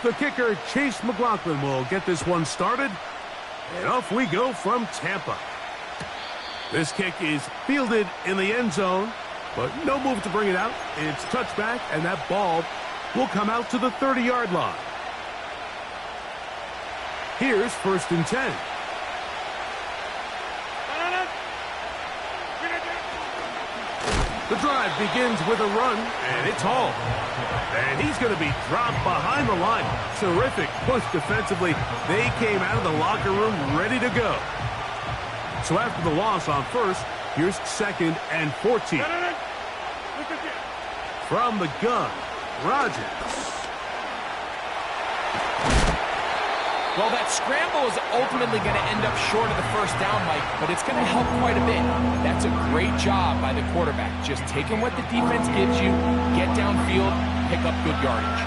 The kicker, Chase McLaughlin, will get this one started. And off we go from Tampa. This kick is fielded in the end zone, but no move to bring it out. It's touchback, and that ball will come out to the 30-yard line. Here's 1st and 10. The drive begins with a run, and it's hauled. And he's going to be dropped behind the line. Terrific push defensively. They came out of the locker room ready to go. So after the loss on 1st, here's 2nd and 14. From the gun, Rodgers. Well, that scramble is ultimately going to end up short of the 1st down, Mike, but it's going to help quite a bit. That's a great job by the quarterback. Just taking what the defense gives you, get downfield, pick up good yardage.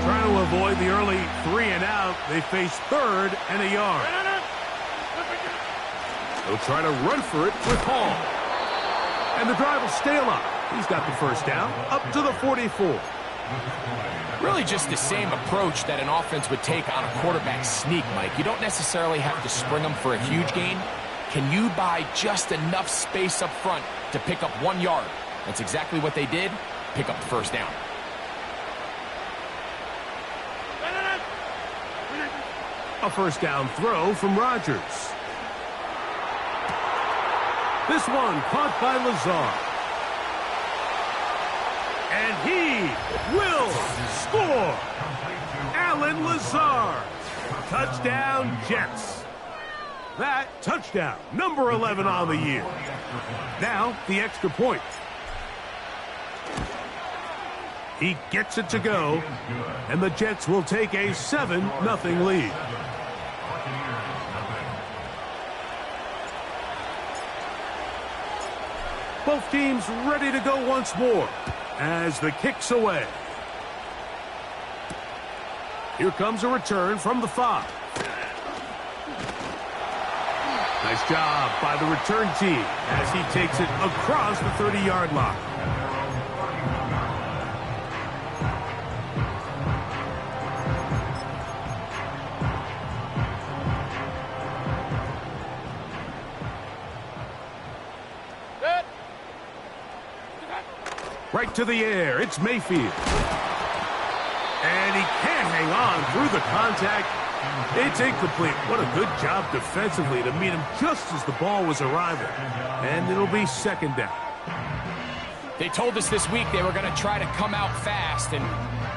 Trying to avoid the early 3 and out, they face 3rd and a yard. They'll try to run for it with Hall. And the drive will stay alive. He's got the 1st down up to the 44. Really just the same approach that an offense would take on a quarterback sneak, Mike. You don't necessarily have to spring them for a huge gain. Can you buy just enough space up front to pick up 1 yard? That's exactly what they did. Pick up the 1st down. A 1st down throw from Rodgers. This one caught by Lazard. And he will score. Allen Lazard. Touchdown, Jets. That touchdown, number 11 on the year. Now, the extra point. He gets it to go, and the Jets will take a 7-0 lead. Both teams ready to go once more as the kick's away. Here comes a return from the 5. Nice job by the return team as he takes it across the 30-yard line. Right to the air, it's Mayfield. And he can't hang on through the contact. It's incomplete. What a good job defensively to meet him just as the ball was arriving. And it'll be 2nd down. They told us this week they were going to try to come out fast, and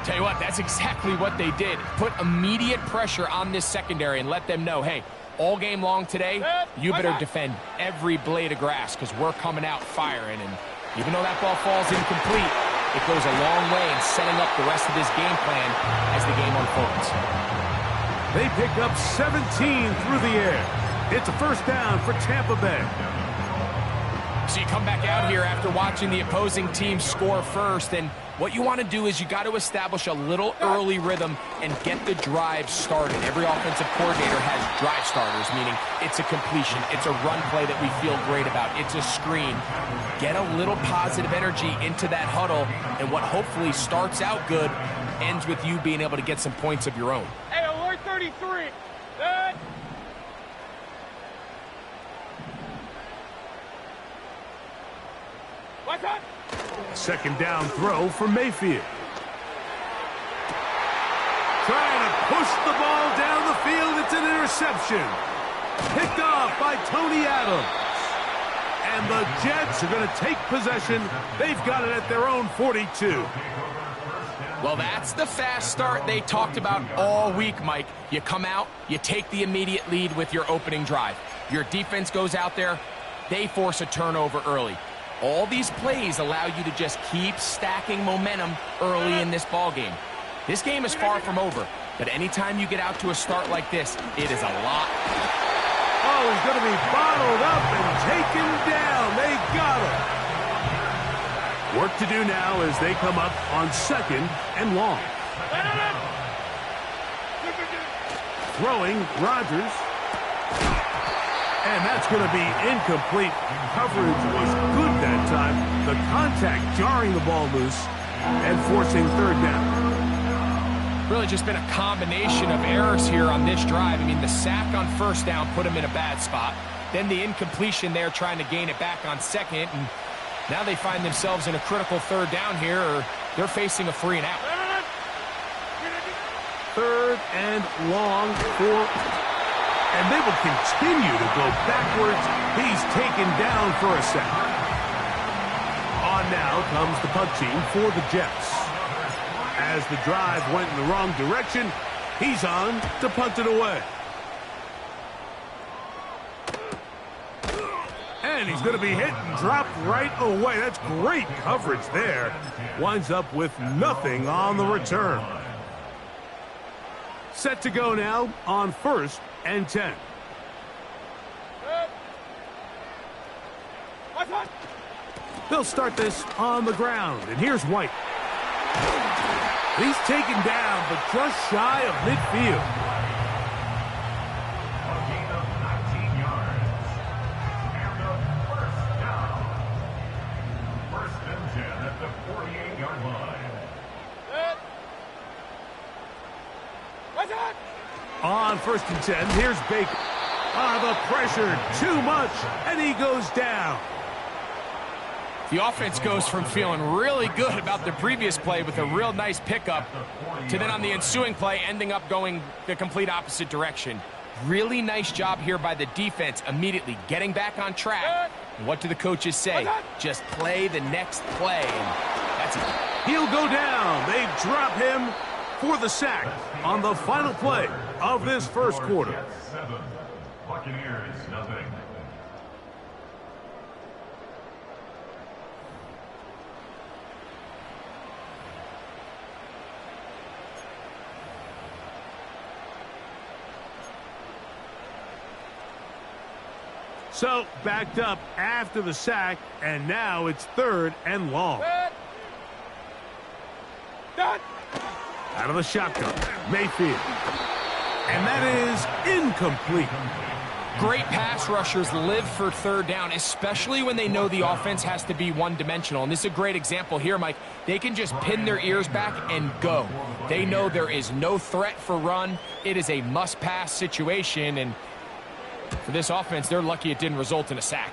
tell you what, that's exactly what they did. Put immediate pressure on this secondary and let them know, hey, all game long today, you better defend every blade of grass because we're coming out firing. And even though that ball falls incomplete, it goes a long way in setting up the rest of this game plan as the game unfolds. They pick up 17 through the air. It's a 1st down for Tampa Bay. So you come back out here after watching the opposing team score first, and what you want to do is you got to establish a little early rhythm and get the drive started. Every offensive coordinator has drive starters, meaning it's a completion, it's a run play that we feel great about, it's a screen. Get a little positive energy into that huddle, and what hopefully starts out good ends with you being able to get some points of your own. Hey, alert 33. Good. What's up? 2nd down throw for Mayfield. Trying to push the ball down the field. It's an interception. Picked off by Tony Adams. And the Jets are going to take possession. They've got it at their own 42. Well, that's the fast start they talked about all week, Mike. You come out, you take the immediate lead with your opening drive. Your defense goes out there, they force a turnover early. All these plays allow you to just keep stacking momentum early in this ball game. This game is far from over, but anytime you get out to a start like this, it is a lot. Oh, he's going to be bottled up and taken down. They got him. Work to do now as they come up on 2nd and long. Throwing, Rodgers. And that's going to be incomplete. Coverage was good that time. The contact jarring the ball loose and forcing 3rd down. Really just been a combination of errors here on this drive. I mean, the sack on first down put them in a bad spot. Then the incompletion there trying to gain it back on second. And now they find themselves in a critical third down here, or they're facing a 3 and out. Third and long for... And they will continue to go backwards. He's taken down for a sack. On now comes the punt team for the Jets. As the drive went in the wrong direction, he's on to punt it away. And he's going to be hit and dropped right away. That's great coverage there. Winds up with nothing on the return. Set to go now on 1st and 10. They'll start this on the ground, and here's White. He's taken down, but just shy of midfield. A gain of 19 yards. And a first down. 1st and 10 at the 48-yard line. On 1st and 10, here's Baker. The pressure, too much, and he goes down. The offense goes from feeling really good about the previous play with a real nice pickup to then on the ensuing play ending up going the complete opposite direction. Really nice job here by the defense immediately getting back on track. And what do the coaches say? Just play the next play. And that's it. He'll go down. They drop him for the sack on the final play of this first quarter. 7. Buccaneers, nothing. So, backed up after the sack, and now it's 3rd and long. Out of the shotgun, Mayfield. And that is incomplete. Great pass rushers live for 3rd down, especially when they know the offense has to be one-dimensional. And this is a great example here, Mike. They can just pin their ears back and go. They know there is no threat for run. It is a must-pass situation, and for this offense, they're lucky it didn't result in a sack.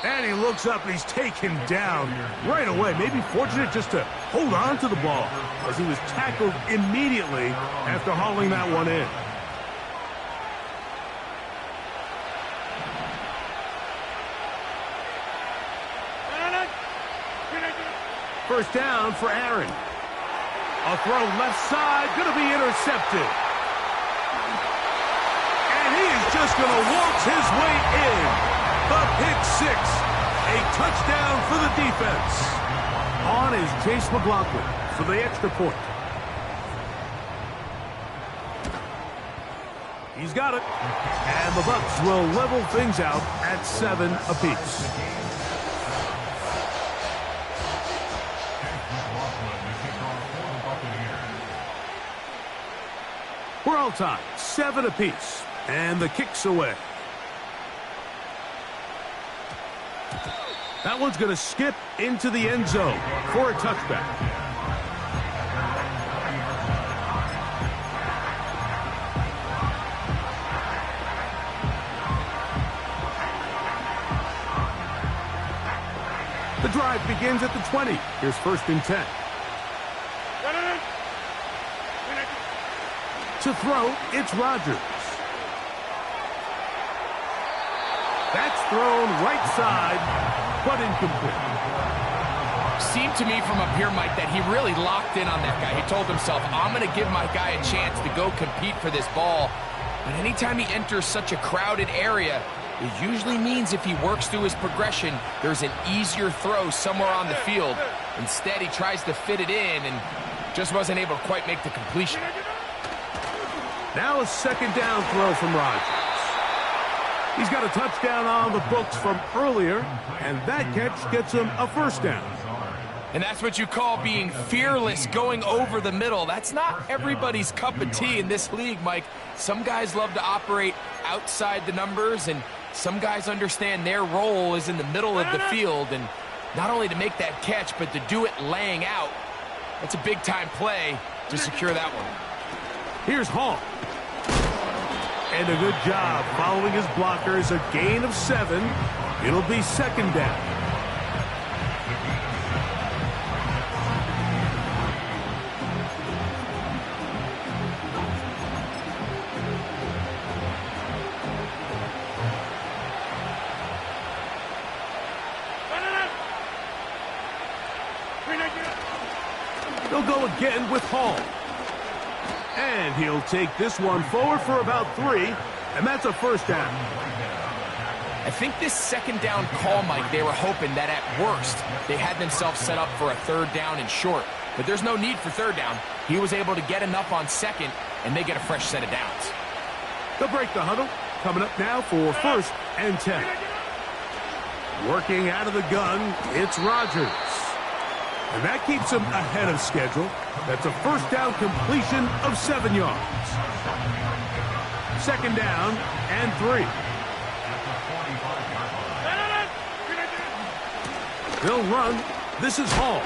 And he looks up and he's taken down right away. Maybe fortunate just to hold on to the ball as he was tackled immediately after hauling that one in. First down for Aaron. A throw left side, going to be intercepted. And he is just going to waltz his way in. The pick 6. A touchdown for the defense. On is Chase McLaughlin for the extra point. He's got it. And the Bucs will level things out at 7 apiece. We're all tied, 7 apiece, and the kick's away. That one's going to skip into the end zone for a touchback. The drive begins at the 20. Here's 1st and 10. To throw, it's Rodgers. That's thrown right side, but incomplete. Seemed to me from up here, Mike, that he really locked in on that guy. He told himself, I'm going to give my guy a chance to go compete for this ball. But anytime he enters such a crowded area, it usually means if he works through his progression, there's an easier throw somewhere on the field. Instead, he tries to fit it in and just wasn't able to quite make the completion. Now a 2nd down throw from Rodgers. He's got a touchdown on the books from earlier, and that catch gets him a 1st down. And that's what you call being fearless, going over the middle. That's not everybody's cup of tea in this league, Mike. Some guys love to operate outside the numbers, and some guys understand their role is in the middle of the field. And not only to make that catch, but to do it laying out. That's a big-time play to secure that one. Here's Hall. And a good job following his blockers. A gain of 7. It'll be second down. They'll go again with Hall. And he'll take this one forward for about 3, and that's a first down. I think this second down call, Mike, they were hoping that at worst they had themselves set up for a third down and short. But there's no need for third down. He was able to get enough on second, and they get a fresh set of downs. They'll break the huddle. Coming up now for first and 10. Working out of the gun, it's Rodgers. And that keeps him ahead of schedule. That's a first down completion of 7 yards. Second down and 3. They'll run. This is Hall.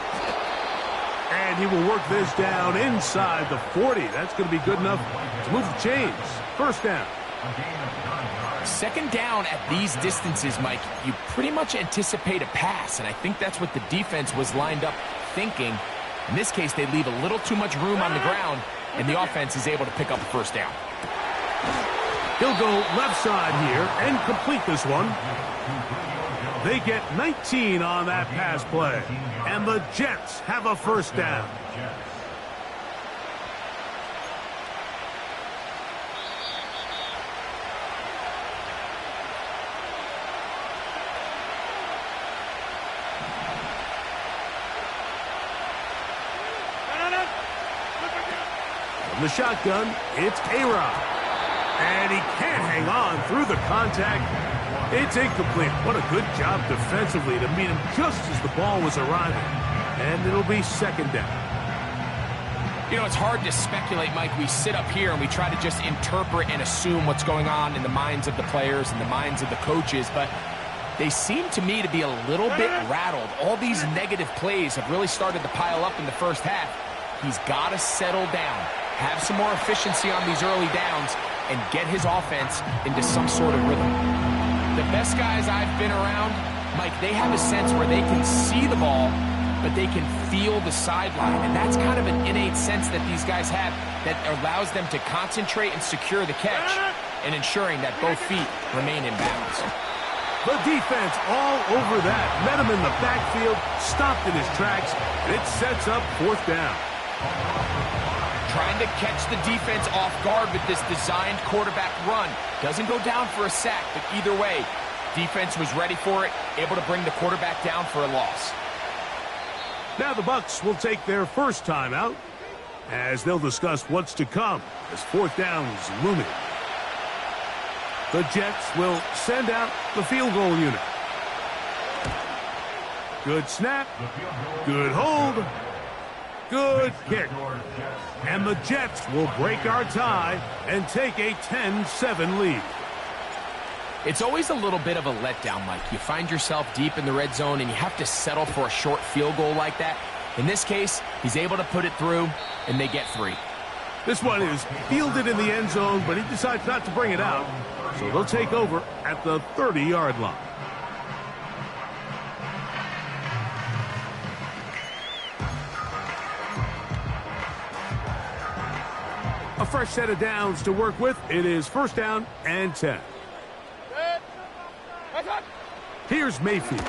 And he will work this down inside the 40. That's going to be good enough to move the chains. First down. Second down at these distances, Mike, you pretty much anticipate a pass, and I think that's what the defense was lined up thinking. In this case, they leave a little too much room on the ground, and the offense is able to pick up a first down. He'll go left side here and complete this one. They get 19 on that pass play, and the Jets have a first down. From the shotgun, it's A-Rod. And he can't hang on through the contact. It's incomplete. What a good job defensively to meet him just as the ball was arriving. And it'll be second down. You know, it's hard to speculate, Mike. We sit up here and we try to just interpret and assume what's going on in the minds of the players and the minds of the coaches, but they seem to me to be a little bit rattled. All these negative plays have really started to pile up in the first half. He's got to settle down, have some more efficiency on these early downs, and get his offense into some sort of rhythm. The best guys I've been around, Mike, they have a sense where they can see the ball, but they can feel the sideline. And that's kind of an innate sense that these guys have that allows them to concentrate and secure the catch and ensuring that both feet remain in bounds. The defense all over that. Met him in the backfield, stopped in his tracks, and it sets up fourth down. Trying to catch the defense off guard with this designed quarterback run. Doesn't go down for a sack, but either way, defense was ready for it, able to bring the quarterback down for a loss. Now the Bucs will take their first timeout as they'll discuss what's to come as fourth down is looming. The Jets will send out the field goal unit. Good snap. Good hold. Good kick. And the Jets will break our tie and take a 10-7 lead. It's always a little bit of a letdown, Mike. You find yourself deep in the red zone and you have to settle for a short field goal like that. In this case, he's able to put it through, and they get 3. This one is fielded in the end zone, but he decides not to bring it out. So they'll take over at the 30-yard line. A fresh set of downs to work with. It is first down and 10. Here's Mayfield.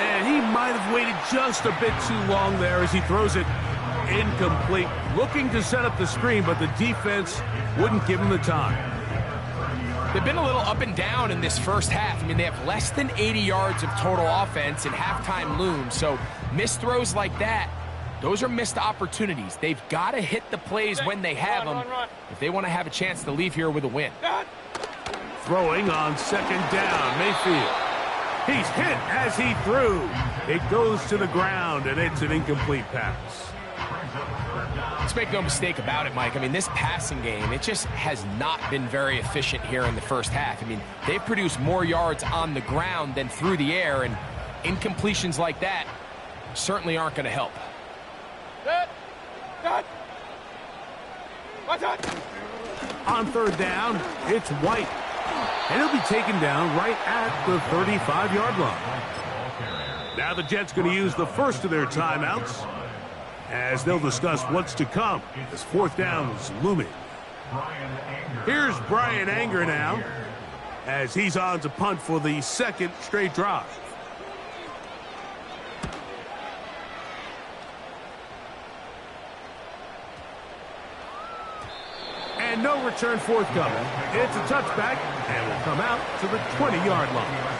And he might have waited just a bit too long there as he throws it incomplete. Looking to set up the screen, but the defense wouldn't give him the time. They've been a little up and down in this first half. I mean, they have less than 80 yards of total offense and halftime looms. So missed throws like that, those are missed opportunities. They've got to hit the plays when they have them if they want to have a chance to leave here with a win. Throwing on second down, Mayfield. He's hit as he threw. It goes to the ground, and it's an incomplete pass. Let's make no mistake about it, Mike. I mean, this passing game, it just has not been very efficient here in the first half. I mean, they've produced more yards on the ground than through the air, and Incompletions like that certainly aren't going to help. Set. Cut. Watch out. On third down, it's White. And he'll be taken down right at the 35-yard line. Now the Jets going to use the first of their timeouts as they'll discuss what's to come as fourth down is looming. Here's Brian Anger now as he's on to punt for the second straight drive. And no return forthcoming. It's a touchback and will come out to the 20-yard line.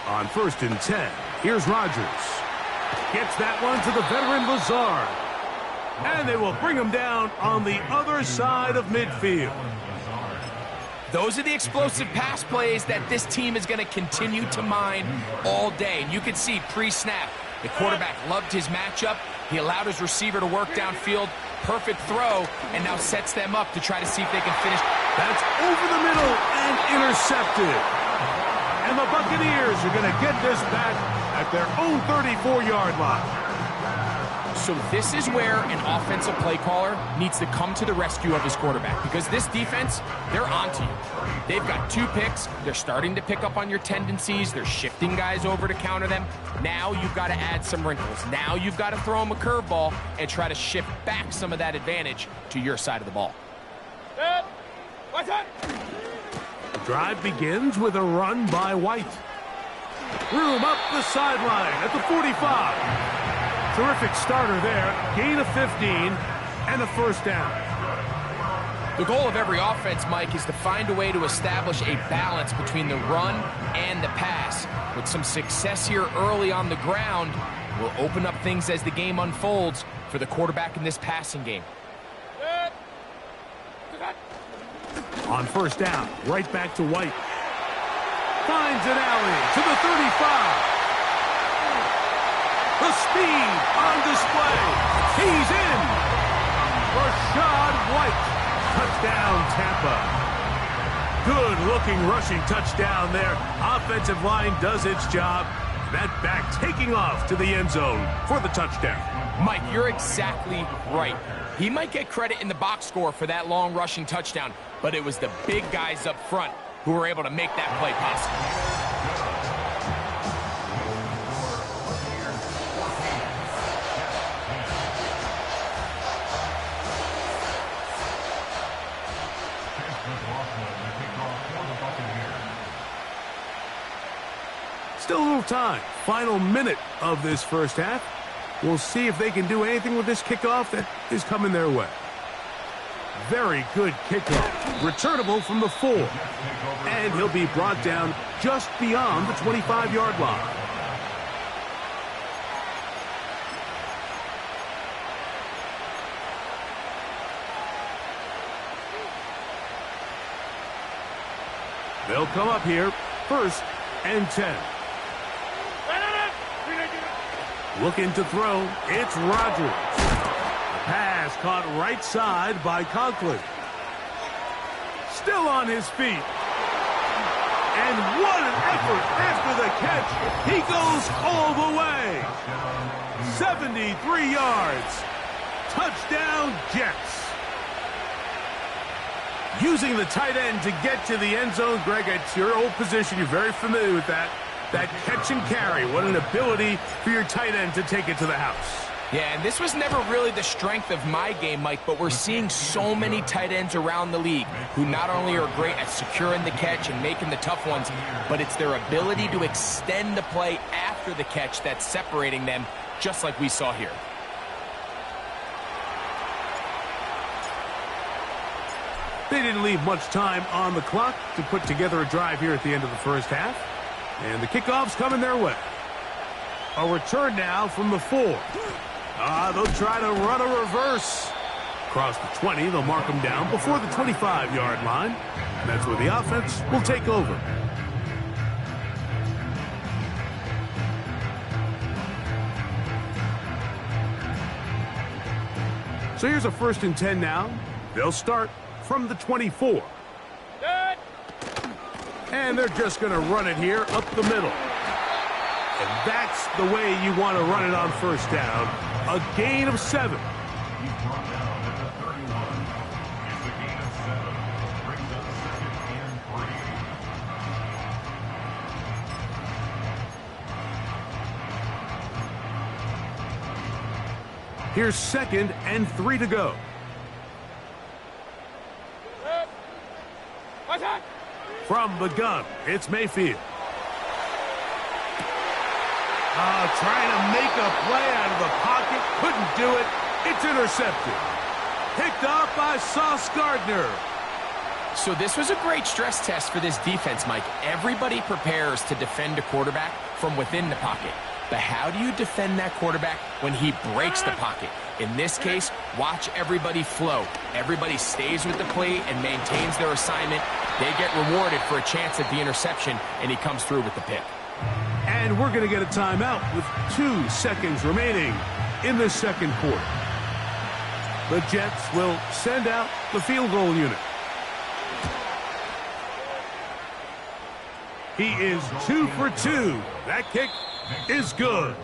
On first and 10, here's Rodgers. Gets that one to the veteran Lazard. And they will bring him down on the other side of midfield. Those are the explosive pass plays that this team is going to continue to mine all day. And you can see pre-snap, the quarterback loved his matchup. He allowed his receiver to work downfield. Perfect throw, and now sets them up to try to see if they can finish. That's over the middle and intercepted. And the Buccaneers are going to get this back at their own 34-yard line. So this is where an offensive play caller needs to come to the rescue of his quarterback, because this defense, they're onto you. They've got 2 picks. They're starting to pick up on your tendencies. They're shifting guys over to counter them. Now you've got to add some wrinkles. Now you've got to throw them a curveball and try to shift back some of that advantage to your side of the ball. Set. Watch out. The drive begins with a run by White. Room up the sideline at the 45. Terrific starter there. Gain of 15 and a first down. The goal of every offense, Mike, is to find a way to establish a balance between the run and the pass. With some success here early on the ground, will open up things as the game unfolds for the quarterback in this passing game. Set. On first down, right back to White. Finds an alley to the 35. The speed on display. He's in. Rashad White. Touchdown, Tampa. Good-looking rushing touchdown there. Offensive line does its job. That back taking off to the end zone for the touchdown. Mike, you're exactly right. He might get credit in the box score for that long rushing touchdown, but it was the big guys up front who were able to make that play possible. Still a little time. Final minute of this first half. We'll see if they can do anything with this kickoff that is coming their way. Very good kickoff. Returnable from the 4. And he'll be brought down just beyond the 25-yard line. They'll come up here, first and 10. Looking to throw, it's Rodgers. A pass caught right side by Conklin. Still on his feet. And what an effort after the catch. He goes all the way. 73 yards. Touchdown, Jets. Using the tight end to get to the end zone, Greg, it's your old position. You're very familiar with that. That catch and carry. What an ability for your tight end to take it to the house. Yeah, and this was never really the strength of my game, Mike, but we're seeing so many tight ends around the league who not only are great at securing the catch and making the tough ones, but it's their ability to extend the play after the catch that's separating them, just like we saw here. They didn't leave much time on the clock to put together a drive here at the end of the first half. And the kickoff's coming their way. A return now from the 4. They'll try to run a reverse. Across the 20, they'll mark them down before the 25-yard line. And that's where the offense will take over. So here's a first and 10 now They'll start from the 24. Set. And they're just going to run it here up the middle. And that's the way you want to run it on first down. A gain of 7. He's brought down at the 31. It's a gain of 7. Brings up 2nd and 3. Here's 2nd and 3 to go. Set. Watch out. From the gun, it's Mayfield. Trying to make a play out of the pocket. Couldn't do it. It's intercepted. Picked off by Sauce Gardner. So this was a great stress test for this defense, Mike. Everybody prepares to defend a quarterback from within the pocket. But how do you defend that quarterback when he breaks the pocket? In this case, watch everybody flow. Everybody stays with the play and maintains their assignment. They get rewarded for a chance at the interception, and he comes through with the pick. And we're going to get a timeout with 2 seconds remaining in the second quarter. The Jets will send out the field goal unit. He is 2 for 2. That kick is good.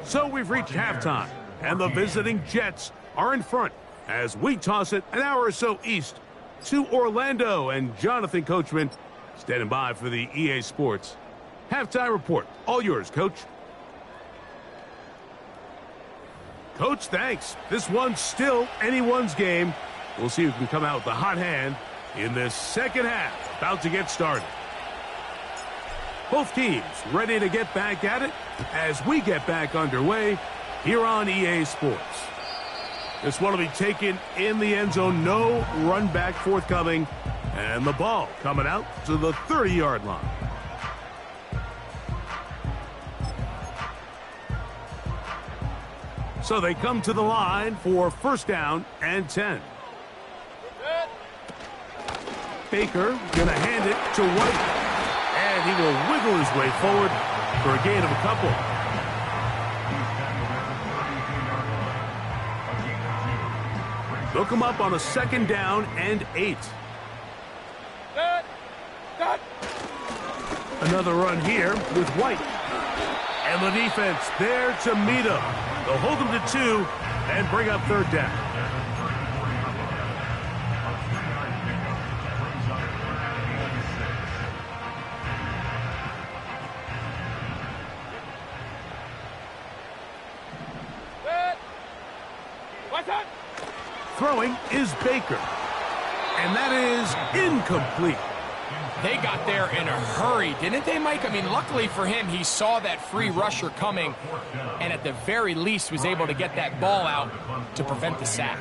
So we've reached halftime, and the visiting Jets are in front as we toss it an hour or so east to Orlando, and Jonathan Coachman standing by for the EA Sports halftime report. All yours, Coach. Coach, thanks. This one's still anyone's game. We'll see who can come out with the hot hand in this second half. About to get started. Both teams ready to get back at it as we get back underway here on EA Sports. This one will be taken in the end zone. No run back forthcoming. And the ball coming out to the 30-yard line. So they come to the line for first down and 10. Set. Baker going to hand it to White. And he will wiggle his way forward for a gain of a couple. They'll come up on a 2nd down and 8. Set. Set. Another run here with White. And the defense there to meet him. They'll hold him to 2 and bring up 3rd down. Set. Watch out. Throwing is Baker. And that is incomplete. They got there in a hurry, didn't they, Mike? I mean, luckily for him, he saw that free rusher coming and at the very least was able to get that ball out to prevent the sack.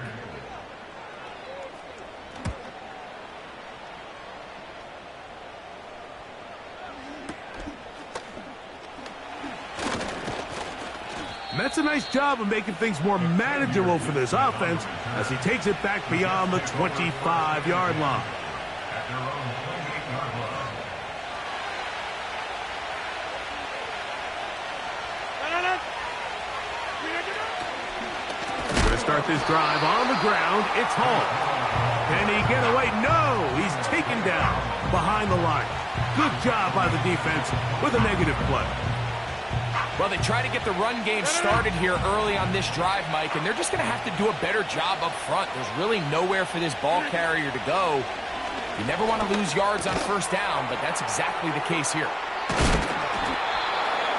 And that's a nice job of making things more manageable for this offense as he takes it back beyond the 25-yard line. At their own 28-yard line. Going to start this drive on the ground. It's Hall. Can he get away? No! He's taken down behind the line. Good job by the defense with a negative play. Well, they try to get the run game started here early on this drive, Mike, and they're just going to have to do a better job up front. There's really nowhere for this ball carrier to go. You never want to lose yards on first down, but that's exactly the case here.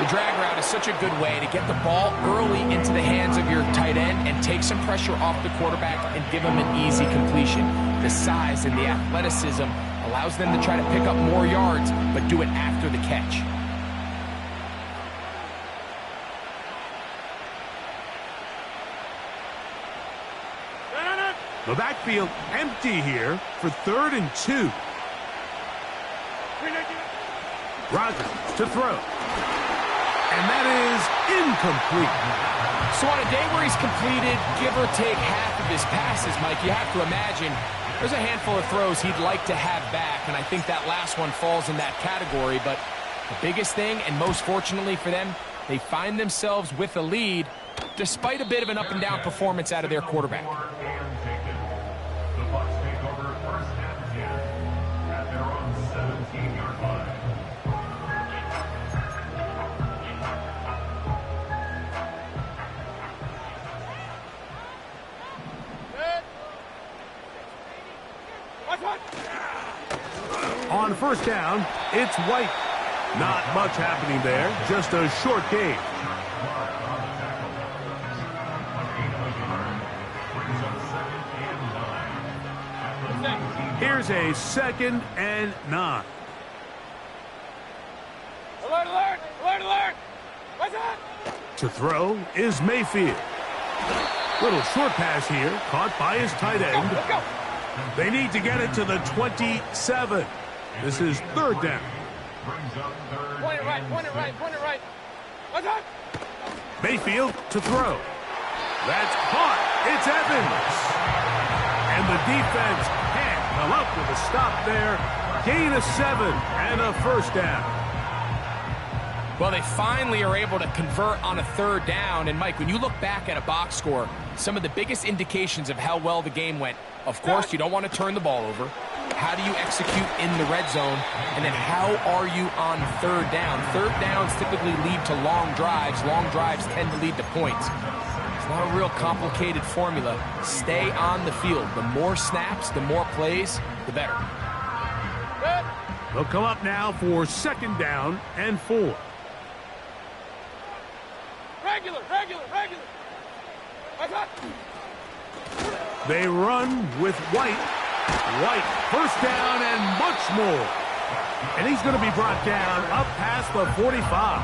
The drag route is such a good way to get the ball early into the hands of your tight end and take some pressure off the quarterback and give him an easy completion. The size and the athleticism allows them to try to pick up more yards, but do it after the catch. The backfield empty here for 3rd and 2. Rodgers to throw. And that is incomplete. So on a day where he's completed, give or take half of his passes, Mike, you have to imagine there's a handful of throws he'd like to have back, and I think that last one falls in that category. But the biggest thing, and most fortunately for them, they find themselves with a lead despite a bit of an up-and-down performance out of their quarterback. Watch out! On first down, it's White. Not much happening there, just a short gain. Here's a 2nd and 9. Alert, alert! Alert, alert! Watch out! To throw is Mayfield. Little short pass here, caught by his tight end. Let's go! They need to get it to the 27. This is 3rd down. Point it right, point it right, point it right. Watch out! Mayfield to throw. That's caught. It's Evans. And the defense can't come up with a stop there. Gain of 7 and a 1st down. Well, they finally are able to convert on a 3rd down. And, Mike, when you look back at a box score, some of the biggest indications of how well the game went, of course, you don't want to turn the ball over. How do you execute in the red zone? And then how are you on 3rd down? 3rd downs typically lead to long drives. Long drives tend to lead to points. It's not a real complicated formula. Stay on the field. The more snaps, the more plays, the better. Good. They'll come up now for 2nd down and 4. Regular, regular, regular. Watch out! They run with White. White, 1st down and much more. And he's going to be brought down up past the 45.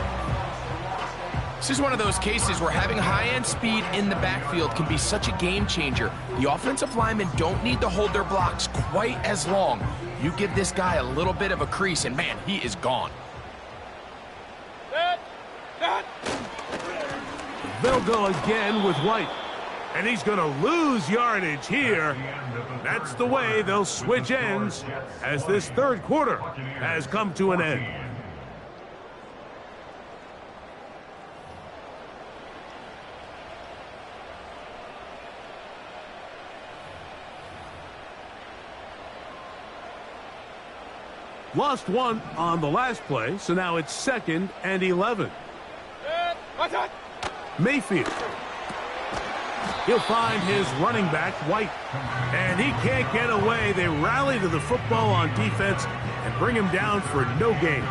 This is one of those cases where having high-end speed in the backfield can be such a game changer. The offensive linemen don't need to hold their blocks quite as long. You give this guy a little bit of a crease, and man, he is gone. Good. Good. They'll go again with White. And he's going to lose yardage here. That's the way they'll switch ends as this 3rd quarter has come to an end. Lost 1 on the last play, so now it's 2nd and 11. Good. Watch out! Mayfield. He'll find his running back, White. And he can't get away. They rally to the football on defense and bring him down for no gain.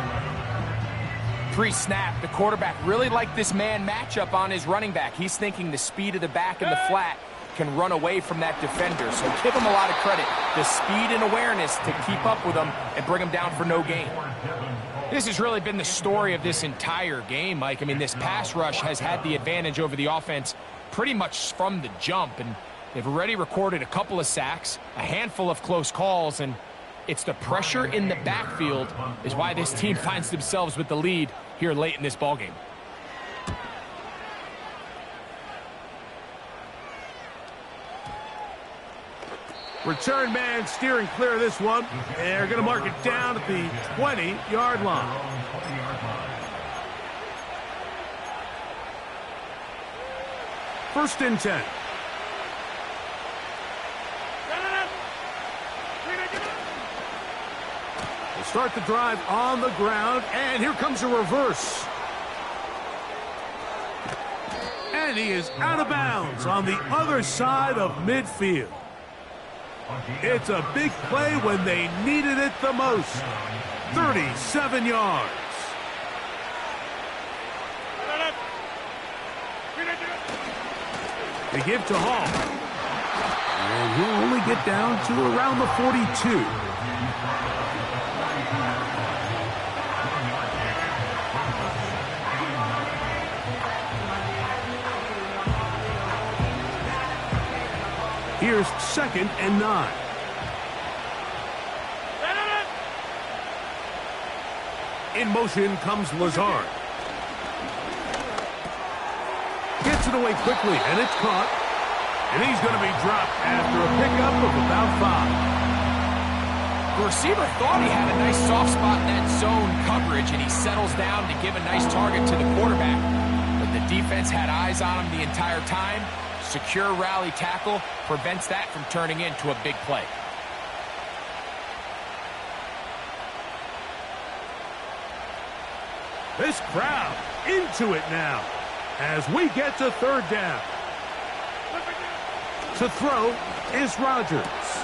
Pre-snap, the quarterback really liked this man matchup on his running back. He's thinking the speed of the back and the flat can run away from that defender. So give him a lot of credit. The speed and awareness to keep up with him and bring him down for no gain. This has really been the story of this entire game, Mike. I mean, this pass rush has had the advantage over the offense pretty much from the jump, and they've already recorded a couple of sacks, a handful of close calls, and it's the pressure in the backfield is why this team finds themselves with the lead here late in this ballgame. Return man steering clear of this one. They're going to mark it down at the 20-yard line. First and 10. They start the drive on the ground, and here comes a reverse. And he is out of bounds on the other side of midfield. It's a big play when they needed it the most. 37 yards. They give to Hall. And he'll only get down to around the 42. Here's 2nd and 9. In motion comes Lazard. Gets it away quickly, and it's caught. And he's going to be dropped after a pickup of about 5. The receiver thought he had a nice soft spot in that zone coverage, and he settles down to give a nice target to the quarterback. But the defense had eyes on him the entire time. Secure rally tackle prevents that from turning into a big play. This crowd into it now as we get to 3rd down. To throw is Rodgers.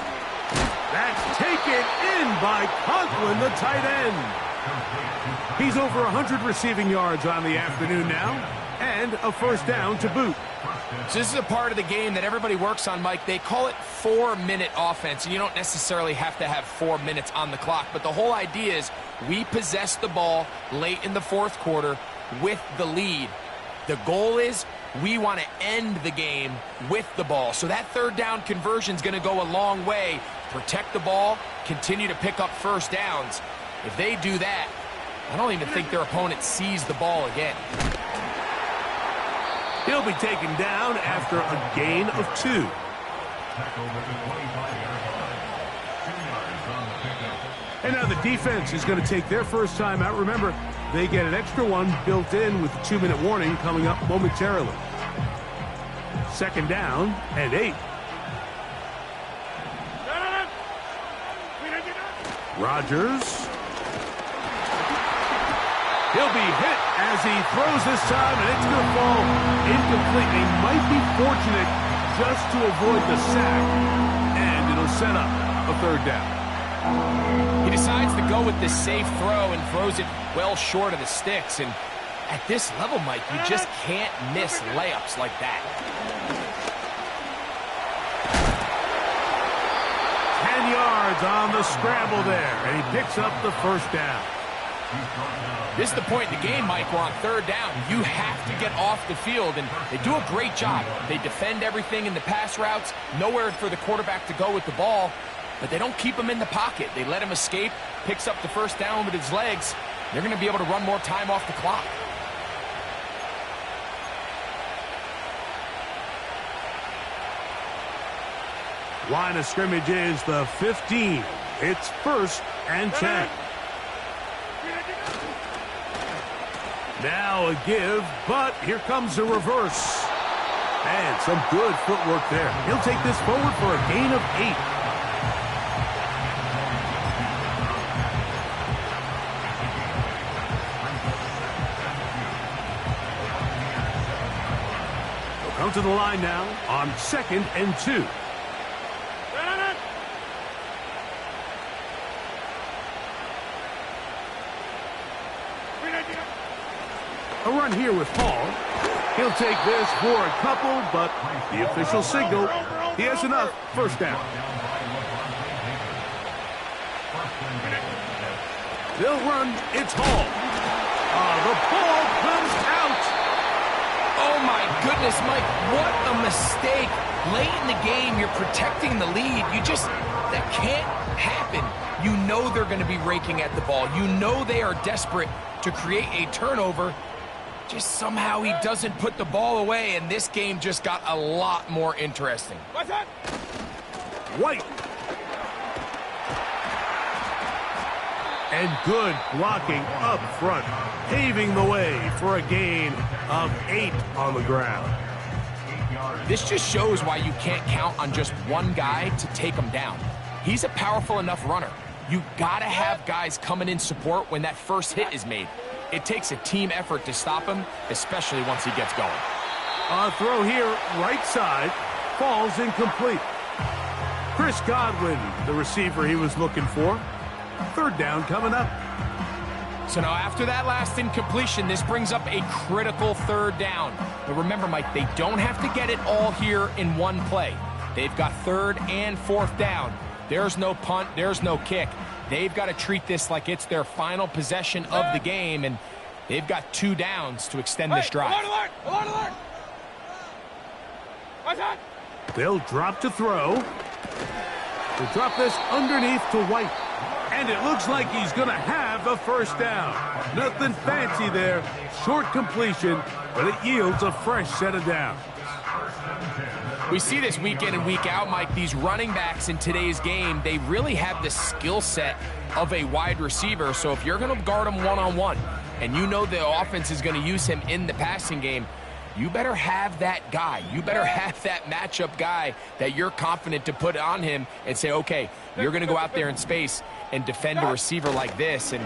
That's taken in by Conklin, the tight end. He's over 100 receiving yards on the afternoon now, and a first down to boot. So this is a part of the game that everybody works on, Mike. They call it 4-minute offense, and you don't necessarily have to have 4 minutes on the clock, but the whole idea is we possess the ball late in the fourth quarter with the lead. The goal is we want to end the game with the ball. So that third down conversion is going to go a long way. Protect the ball, continue to pick up first downs. If they do that, I don't even think their opponent sees the ball again. He'll be taken down after a gain of 2. And now the defense is going to take their first time out. Remember, they get an extra one built in with the 2-minute warning coming up momentarily. Second down and 8. Rodgers. He'll be hit as he throws this time, and it's going to fall incomplete. He might be fortunate just to avoid the sack, and it'll set up a third down. He decides to go with this safe throw and throws it well short of the sticks. And at this level, Mike, you just can't miss layups like that. 10 yards on the scramble there, and he picks up the first down. This is the point in the game, Mike, where on third down, you have to get off the field, and they do a great job. They defend everything in the pass routes, nowhere for the quarterback to go with the ball, but they don't keep him in the pocket. They let him escape, picks up the first down with his legs. They're going to be able to run more time off the clock. Line of scrimmage is the 15. It's first and 10. Now a give, but here comes a reverse. And some good footwork there. He'll take this forward for a gain of 8. He'll come to the line now on second and 2. A run here with Paul. He'll take this for a couple, but the official signal, he has enough. First down. They'll run. It's Hall. The ball comes out. Oh, my goodness, Mike, what a mistake. Late in the game, you're protecting the lead. That can't happen. You know they're going to be raking at the ball. You know they are desperate to create a turnover. Just somehow he doesn't put the ball away, and this game just got a lot more interesting. What's that? White. And good blocking up front, paving the way for a gain of 8 on the ground. This just shows why you can't count on just one guy to take him down. He's a powerful enough runner. You gotta have guys coming in support when that first hit is made. It takes a team effort to stop him, especially once he gets going. A throw here, right side, falls incomplete. Chris Godwin, the receiver he was looking for. Third down coming up. So now after that last incompletion, this brings up a critical third down. But remember, Mike, they don't have to get it all here in one play. They've got third and fourth down. There's no punt, there's no kick. They've got to treat this like it's their final possession of the game, and they've got 2 downs to extend this drive. Alert! Alert! Alert! What's that? They'll drop to throw. They'll drop this underneath to White. And it looks like he's going to have a first down. Nothing fancy there. Short completion, but it yields a fresh set of downs. We see this week in and week out, Mike. These running backs in today's game, they really have the skill set of a wide receiver. So if you're going to guard him one-on-one and you know the offense is going to use him in the passing game, you better have that guy. You better have that matchup guy that you're confident to put on him and say, okay, you're going to go out there in space and defend a receiver like this. And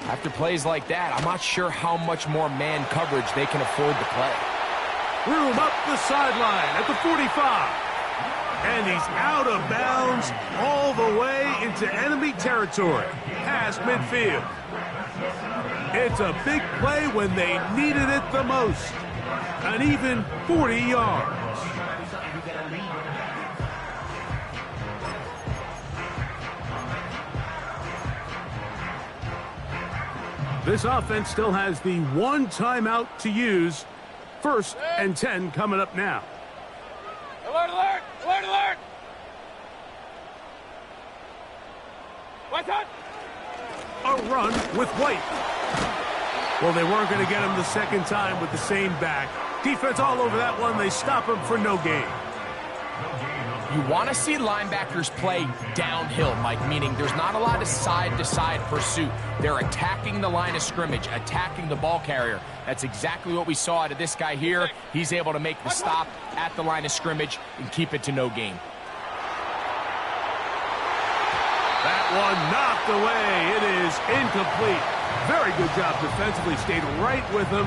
after plays like that, I'm not sure how much more man coverage they can afford to play. Room up the sideline at the 45. And he's out of bounds all the way into enemy territory, past midfield. It's a big play when they needed it the most. An even 40 yards. This offense still has the one timeout to use. 1st and 10 coming up now. Alert, alert! Alert, alert! What's up? A run with White. Well, they weren't going to get him the second time with the same back. Defense all over that one. They stop him for no gain. You want to see linebackers play downhill, Mike, meaning there's not a lot of side-to-side pursuit. They're attacking the line of scrimmage, attacking the ball carrier. That's exactly what we saw out of this guy here. He's able to make the stop at the line of scrimmage and keep it to no gain. That one knocked away. It is incomplete. Very good job defensively. Stayed right with him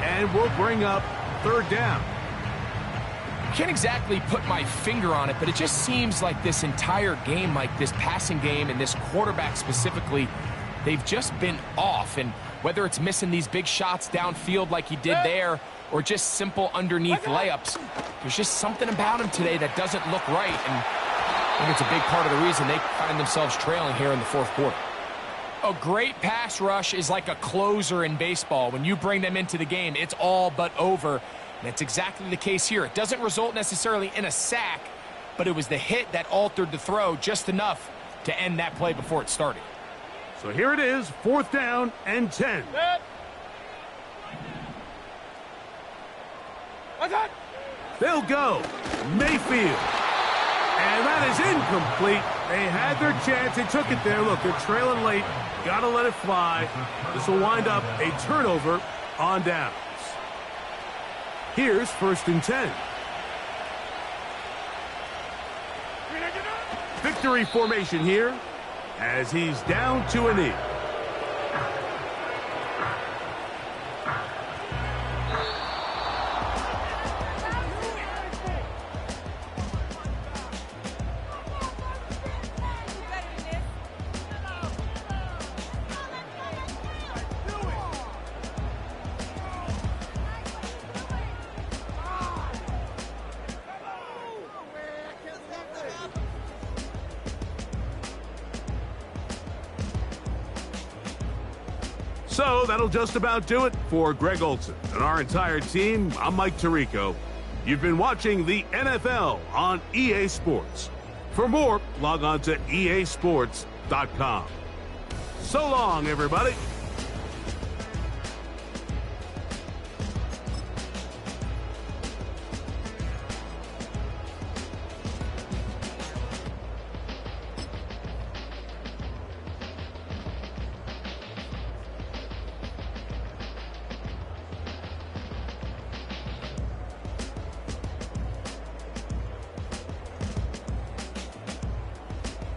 and will bring up 3rd down. Can't exactly put my finger on it, but it just seems like this entire game, like this passing game and this quarterback specifically, they've just been off. And whether it's missing these big shots downfield like he did there or just simple underneath layups, there's just something about him today that doesn't look right. And I think it's a big part of the reason they find themselves trailing here in the 4th quarter. A great pass rush is like a closer in baseball. When you bring them into the game, it's all but over. That's exactly the case here. It doesn't result necessarily in a sack, but it was the hit that altered the throw just enough to end that play before it started. So here it is, 4th down and 10. What's up? They'll go. Mayfield. And that is incomplete. They had their chance. They took it there. Look, they're trailing late. Got to let it fly. This will wind up a turnover on downs. Here's 1st and 10. Victory formation here as he's down to a knee. So that'll just about do it for Greg Olsen and our entire team. I'm Mike Tirico. You've been watching the NFL on EA Sports. For more, log on to easports.com. So long, everybody.